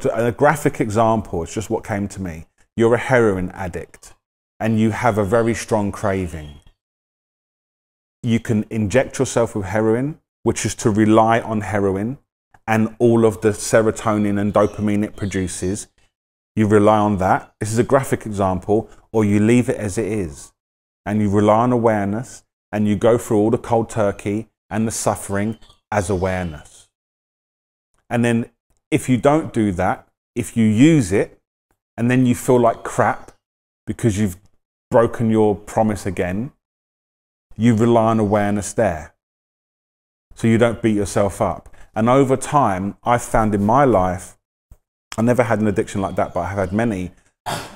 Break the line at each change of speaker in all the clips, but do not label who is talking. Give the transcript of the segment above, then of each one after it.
A graphic example, it's just what came to me. You're a heroin addict and you have a very strong craving. You can inject yourself with heroin, which is to rely on heroin and all of the serotonin and dopamine it produces. You rely on that. This is a graphic example. Or you leave it as it is and you rely on awareness and you go through all the cold turkey and the suffering as awareness. And then if you don't do that, if you use it and then you feel like crap because you've broken your promise again, you rely on awareness there. So you don't beat yourself up. And over time, I've found in my life, I never had an addiction like that, but I have had many,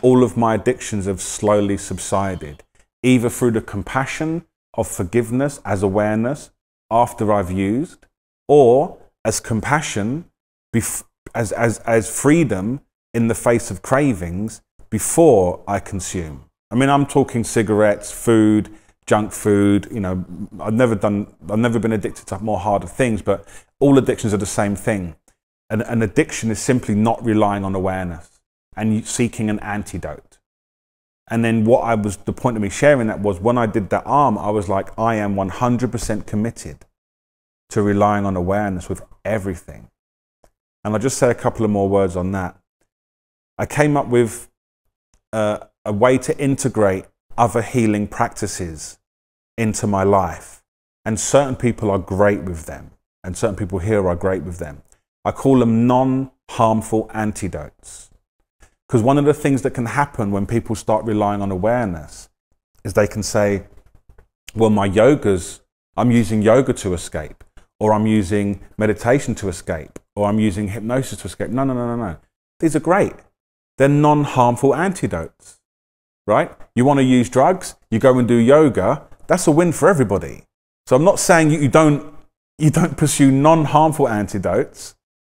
all of my addictions have slowly subsided, either through the compassion of forgiveness as awareness after I've used, or as compassion, as freedom in the face of cravings before I consume. I mean, I'm talking cigarettes, food, junk food, you know, I've never been addicted to more harder things, but all addictions are the same thing. An addiction is simply not relying on awareness and seeking an antidote. And then the point of me sharing that was when I did that arm, I was like, I am 100% committed to relying on awareness with everything. And I'll just say a couple of more words on that. I came up with a way to integrate other healing practices into my life. And certain people are great with them. And certain people here are great with them. I call them non-harmful antidotes. Because one of the things that can happen when people start relying on awareness is they can say, well, I'm using yoga to escape, or I'm using meditation to escape, or I'm using hypnosis to escape. No, no, no, no, no. These are great. They're non-harmful antidotes, right? You want to use drugs, you go and do yoga, that's a win for everybody. So I'm not saying you don't pursue non-harmful antidotes,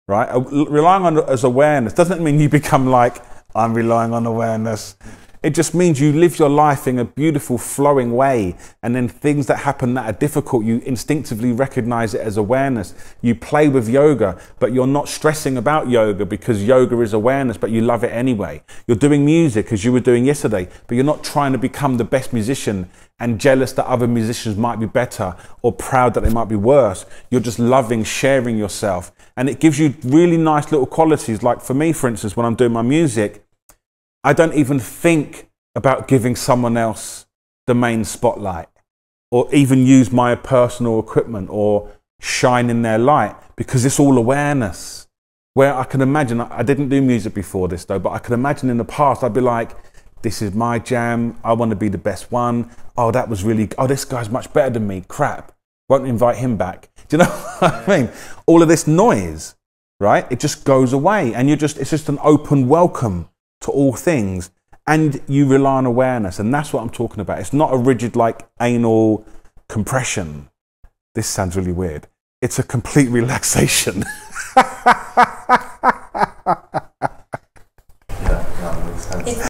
right? Relying on as awareness doesn't mean you become like, I'm relying on awareness. It just means you live your life in a beautiful flowing way, and then things that happen that are difficult, you instinctively recognize it as awareness. You play with yoga, but you're not stressing about yoga because yoga is awareness, but you love it anyway. You're doing music as you were doing yesterday, but you're not trying to become the best musician and jealous that other musicians might be better or proud that they might be worse. You're just loving, sharing yourself. And it gives you really nice little qualities. Like for me, for instance, when I'm doing my music, I don't even think about giving someone else the main spotlight or even use my personal equipment or shine in their light, because it's all awareness. Where I can imagine, I didn't do music before this though, but I can imagine in the past, I'd be like, this is my jam. I want to be the best one. Oh, that was really, oh, this guy's much better than me. Crap. Won't invite him back. Do you know what I mean? All of this noise, right? It just goes away, and it's just an open welcome to all things, and you rely on awareness. And that's what I'm talking about. It's not a rigid like anal compression. This sounds really weird. It's a complete relaxation.